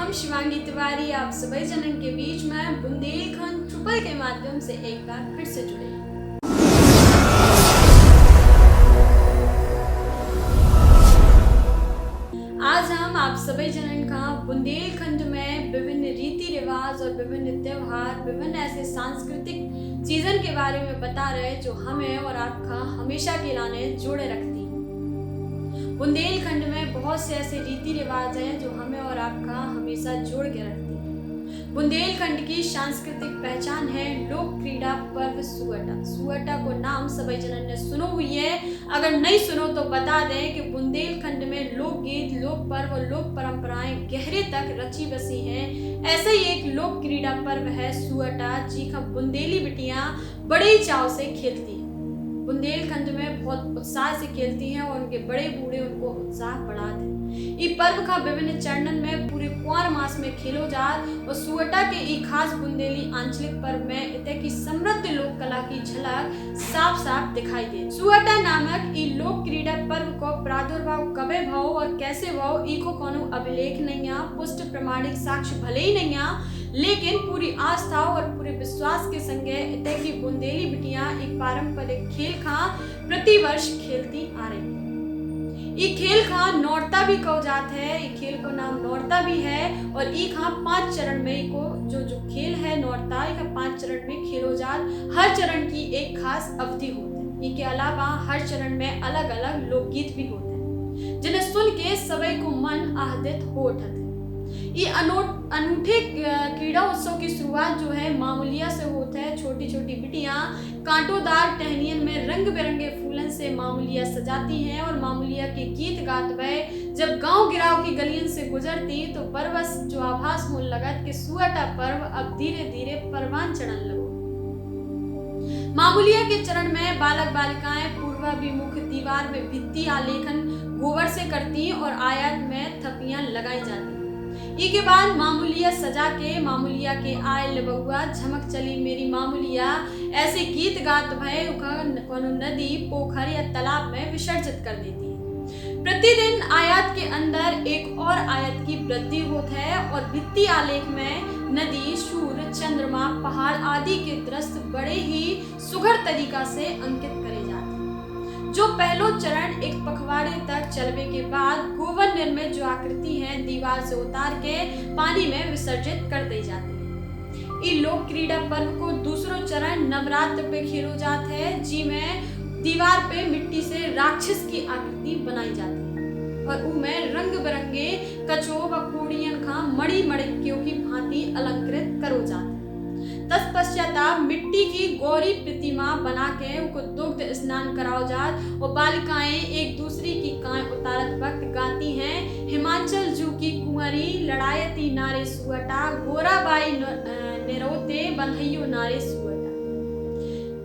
हम शिवांगी तिवारी आप सभी जनन के बीच में बुंदेलखंड ट्रिपल के माध्यम से एक बार फिर से जुड़े। आज हम आप सभी जनन का बुंदेलखंड में विभिन्न रीति रिवाज और विभिन्न त्योहार, विभिन्न ऐसे सांस्कृतिक चीजन के बारे में बता रहे जो हमें और आपका हमेशा के लाने जोड़े रखती है। बुंदेलखंड में बहुत से ऐसे रीति रिवाज हैं जो हमें और आपका हमेशा जोड़ के रखती है। बुंदेलखंड की सांस्कृतिक पहचान है लोक क्रीड़ा पर्व सुअटा। सुअटा को नाम सभी जनन ने सुनो हुई है, अगर नहीं सुनो तो बता दें कि बुंदेलखंड में लोकगीत, लोक पर्व और लोक परंपराएं गहरे तक रची बसी हैं। ऐसे ही एक लोक क्रीड़ा पर्व है सुअटा, जी का बुंदेली बिटियां बड़े चाव से खेलती हैं। बुंदेलखंड में बहुत उत्साह से खेलती हैं और उनके बड़े बूढ़े उनको उत्साह बढ़ाते हैं। ई पर्व का विभिन्न चरणन में पूरे कुंवर मास में खेलो जात और सुअटा के ई खास बुंदेली आंचलिक पर्व में इते की समृद्ध लोक कला की झलक साफ साफ दिखाई दे। सुअटा नामक ई लोक क्रीड़ा पर्व को प्रादुर्भाव कबे भाव और कैसे भाव ई को कोनो अभिलेख नहीं आ, पुष्ट प्रमाणिक साक्ष्य भले ही नहीं आ, लेकिन पूरी आस्था और पूरे विश्वास के संगे इते की बुंदेली बिटियां एक पारंपरिक खेल का प्रतिवर्ष खेलती आ रही है। ई खेल का नौरता भी कहो जात है, ई खेल को नाम नौरता भी है और ई का 5 चरण में ई को जो खेल है नौरता, ई का 5 चरण में खेलो जात। हर चरण की एक खास अवधि होती है। ई के अलावा हर चरण में अलग अलग लोकगीत भी होते हैं जिन्हें सुन के सभी को मन आहदित हो उठत है। ये अनूठे क्रीड़ा उत्सव की शुरुआत जो है मामूलिया से होता है। छोटी छोटी बिटियां कांटोदार टहनियन में रंग बिरंगे फूलन से मामूलिया सजाती हैं और मामूलिया के गीत गात वह जब गांव गिराव की गलियन से गुजरती तो परवश जो आभास होने लगत कि सुअटा पर्व अब धीरे धीरे परवान चढ़न लगो। मामूलिया के चरण में बालक बालिकाएं पूर्वाभिमुख दीवार में भित्ति आलेखन गोबर से करती और आयत में थपियां लगाई जाती। के बाद मामूलिया सजा के मामूलिया के आय लबुआ झमक चली मेरी मामूलिया ऐसे गीत गात भय कोनो नदी पोखर या तालाब में विसर्जित कर देती है। प्रतिदिन आयत के अंदर एक और आयत की वृद्धि होती है और भित्ति आलेख में नदी, सूर्य, चंद्रमा, पहाड़ आदि के दृश्य बड़े ही सुघड़ तरीका से अंकित करे जाते हैं। जो पहलो चरण एक पखवाड़े तक चलने के बाद गोबर निर्मित जो आकृति है दीवार से उतार के पानी में विसर्जित कर दी जाती है। इस लोक क्रीड़ा पर्व को दूसरो चरण नवरात्र पे खेलो जाता है, जी में दीवार पे मिट्टी से राक्षस की आकृति बनाई जाती है और उनमें रंग बिरंगे कचो व कोड़ियन का मड़ी मड़कियों की भांति अलंकृत करो जाता है। तत्पश्चात मिट्टी की गौरी प्रतिमा बना के उनको दुग्ध स्नान कराओ जात और बालिकाएं एक दूसरी की कांय उतारत वक्त गाती हैं हिमाचल जू की कुंवरी लड़ायती नारे सुअटा गोराबाई निरोते बंधइयो नारे सुअटा।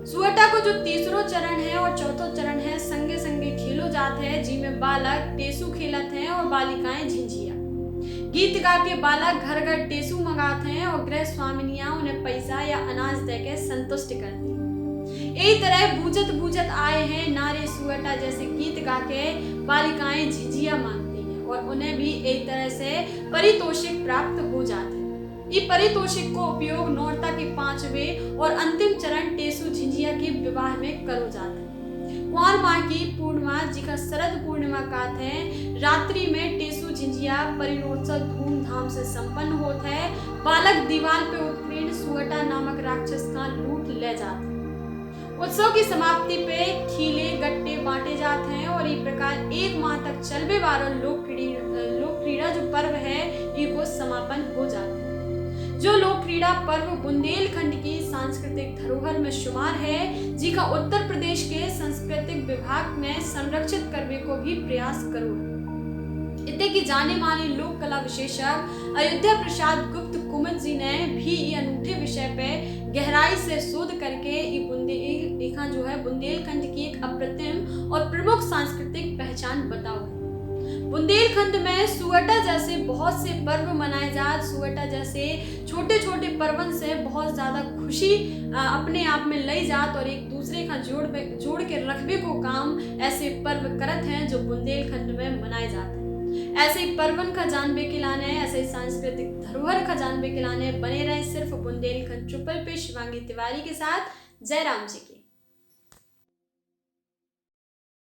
सुअटा को जो तीसरो चरण है और चौथो चरण है संगे संगे खेलो जाते हैं, जिनमें बालक टेसू खेलत हैं और बालिकाएं झिंझिया। गीत गा के बालक घर घर टेसू मंगाते हैं और गृह स्वामिनियां उन्हें पैसा या अनाज देके संतुष्ट करती हैं। यही तरह बूझत बूझत आए हैं नारे सुअटा जैसे गीत गा के बालिकाएं झिझिया मांगती हैं और उन्हें भी एक तरह से पारितोषिक प्राप्त हो जाते हैं। ये पारितोषिक को उपयोग नौरता के 5वें और अंतिम चरण टेसू झिझिया के विवाह में करो जाते हैं। कुंवर माह की पूर्णिमा जी का शरद पूर्णिमा कहते हैं, रात्रि में टेसू झिझिया परिणोत्सव धूमधाम से संपन्न होता है। बालक दीवार पे उत्कीर्ण सुअटा नामक राक्षस का लूट ले जाते हैं। उत्सव की समाप्ति पे खीले गट्टे बांटे जाते हैं और इस प्रकार 1 माह तक चलने वाला लोक क्रीड़ा जो पर्व है ये को समापन हो जाता है। जो लोक क्रीड़ा पर्व बुंदेलखंड की सांस्कृतिक धरोहर में शुमार है, जी का उत्तर प्रदेश के सांस्कृतिक विभाग ने संरक्षित करने को भी प्रयास करो। इतने की जाने माने लोक कला विशेषज्ञ अयोध्या प्रसाद गुप्त कुमुद जी ने भी ये अनूठे विषय पे गहराई से शोध करके जो है बुंदेलखंड की एक अप्रतिम और प्रमुख सांस्कृतिक पहचान बताओ। बुंदेलखंड में सुअटा जैसे बहुत से पर्व मनाए जाते। सुअटा जैसे छोटे छोटे पर्वन से बहुत ज्यादा खुशी अपने आप में लई जात और एक दूसरे का जोड़ के रखबे को काम ऐसे पर्व करत हैं जो बुंदेलखंड में मनाए जाते हैं। ऐसे ही पर्वन का जानबे के लाने है, ऐसे ही सांस्कृतिक धरोहर का जानबे के लाने बने रहे सिर्फ बुंदेलखंड ट्रिपल पे शिवांगी तिवारी के साथ। जय राम जी की।